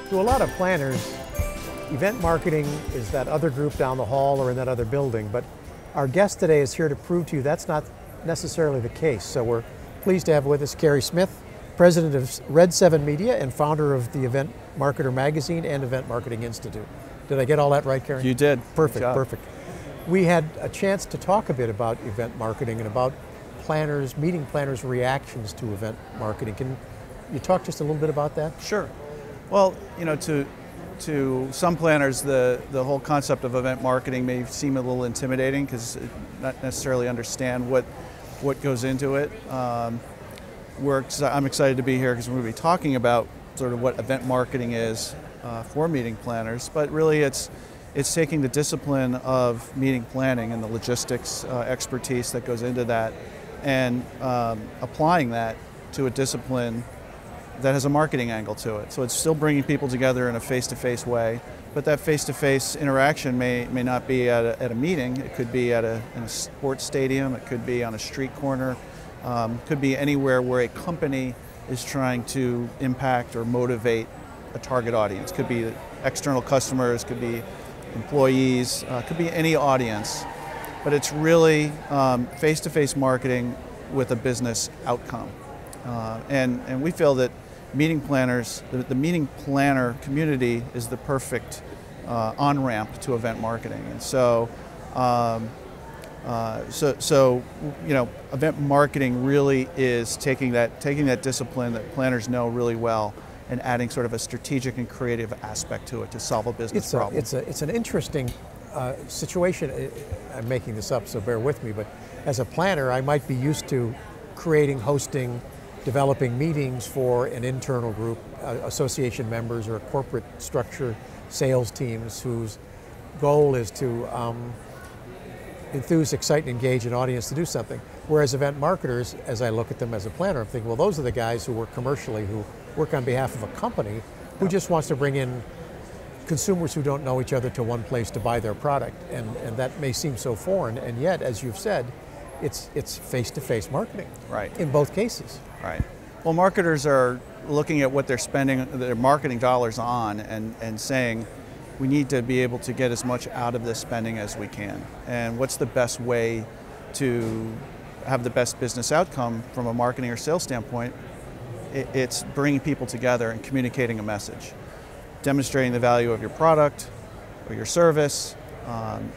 To a lot of planners, event marketing is that other group down the hall or in that other building, but our guest today is here to prove to you that's not necessarily the case. So we're pleased to have with us Kerry Smith, president of Red 7 Media and founder of the Event Marketer magazine and Event Marketing Institute. Did I get all that right, Kerry? You did. Perfect, perfect. We had a chance to talk a bit about event marketing and about planners, meeting planners' reactions to event marketing. Can you talk just a little bit about that? Sure. Well, you know, to some planners, the whole concept of event marketing may seem a little intimidating because not necessarily understand what goes into it. I'm excited to be here because we're going to be talking about sort of what event marketing is for meeting planners, but really it's taking the discipline of meeting planning and the logistics expertise that goes into that and applying that to a discipline that has a marketing angle to it. So it's still bringing people together in a face-to-face way, but that face-to-face interaction may not be at a meeting. It could be in a sports stadium, it could be on a street corner, could be anywhere where a company is trying to impact or motivate a target audience. Could be external customers, could be employees, could be any audience, but it's really face-to-face marketing with a business outcome. And we feel that meeting planners, the meeting planner community is the perfect on-ramp to event marketing. And so, you know, event marketing really is taking that discipline that planners know really well and adding sort of a strategic and creative aspect to it to solve a business problem. It's an interesting situation. I'm making this up, so bear with me, but as a planner, I might be used to creating, hosting, developing meetings for an internal group, association members or a corporate structure, sales teams whose goal is to enthuse, excite, and engage an audience to do something. Whereas event marketers, as I look at them as a planner, I'm thinking, well, those are the guys who work commercially, who work on behalf of a company, who just wants to bring in consumers who don't know each other to one place to buy their product. And that may seem so foreign, and yet, as you've said, it's face-to-face marketing. Right. In both cases. Right. Well, marketers are looking at what they're spending their marketing dollars on and saying, we need to be able to get as much out of this spending as we can. And what's the best way to have the best business outcome from a marketing or sales standpoint? It's bringing people together and communicating a message, demonstrating the value of your product or your service,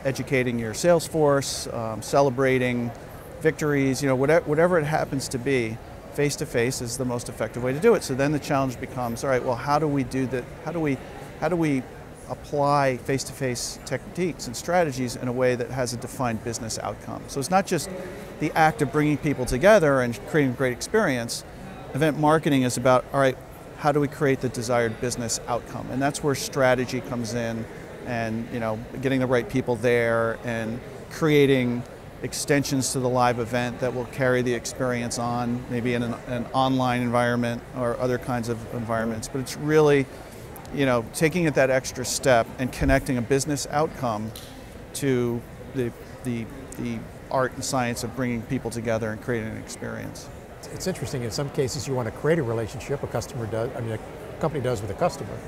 educating your sales force, celebrating victories, you know, whatever it happens to be. Face-to-face is the most effective way to do it. So then the challenge becomes, all right, well, how do we do that? How do we apply face-to-face techniques and strategies in a way that has a defined business outcome? So it's not just the act of bringing people together and creating a great experience. Event marketing is about, all right, how do we create the desired business outcome? And that's where strategy comes in, and, you know, getting the right people there and creating extensions to the live event that will carry the experience on, maybe in an online environment or other kinds of environments. But it's really, you know, taking it that extra step and connecting a business outcome to the art and science of bringing people together and creating an experience. It's interesting, in some cases you want to create a relationship, a company does with a customer,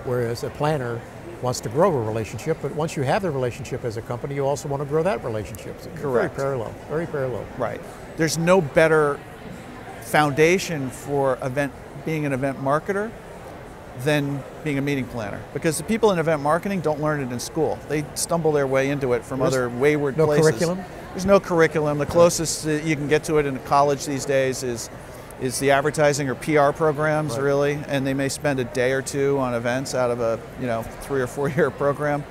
whereas a planner wants to grow a relationship, but once you have the relationship as a company, you also want to grow that relationship. So correct. Very parallel. Right. There's no better foundation for being an event marketer than being a meeting planner, because the people in event marketing don't learn it in school. They stumble their way into it from other wayward places. No curriculum? There's no curriculum. The closest you can get to it in college these days is the advertising or PR programs, right, really, and they may spend a day or two on events out of a 3 or 4 year program.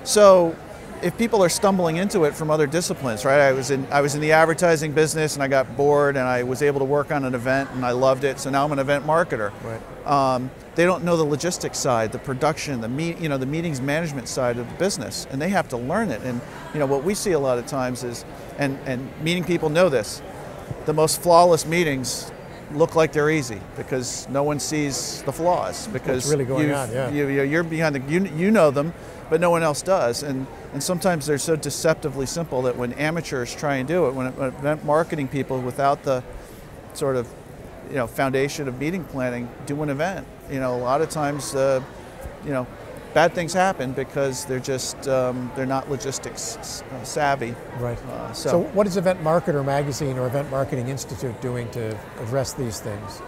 So if people are stumbling into it from other disciplines, right? I was in the advertising business and I got bored and I was able to work on an event and I loved it, so now I'm an event marketer. Right. They don't know the logistics side, the production, the meetings management side of the business, and they have to learn it. And what we see a lot of times is, and meeting people know this, the most flawless meetings look like they're easy because no one sees the flaws, because what's really going on, yeah. You're behind you know them, but no one else does. And sometimes they're so deceptively simple that when amateurs try and do it, when event marketing people without the sort of foundation of meeting planning, do an event. A lot of times, bad things happen because they're just they're not logistics savvy. Right. So what is Event Marketer Magazine or Event Marketing Institute doing to address these things?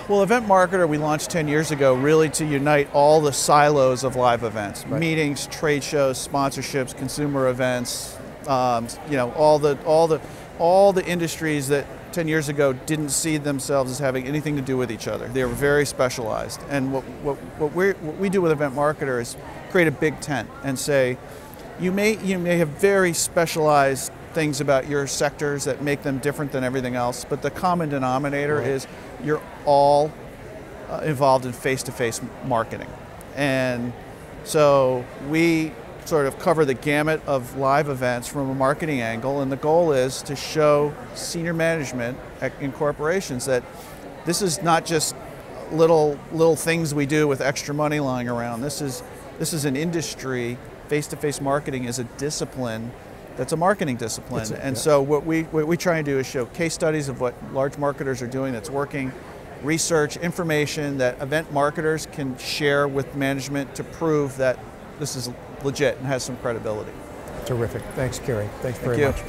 Well, Event Marketer we launched 10 years ago really to unite all the silos of live events, right. Meetings, trade shows, sponsorships, consumer events, all the industries that 10 years ago didn't see themselves as having anything to do with each other. They were very specialized. And what we do with Event Marketer is create a big tent and say, you may have very specialized things about your sectors that make them different than everything else, but the common denominator right. is you're all involved in face-to-face marketing. And so we sort of cover the gamut of live events from a marketing angle, and the goal is to show senior management in corporations that this is not just little things we do with extra money lying around. This is an industry. Face-to-face marketing is a discipline that's a marketing discipline. So what we try and do is show case studies of what large marketers are doing that's working, research, information that event marketers can share with management to prove that this is legit and has some credibility. Terrific. Thanks, Kerry. Thanks very much.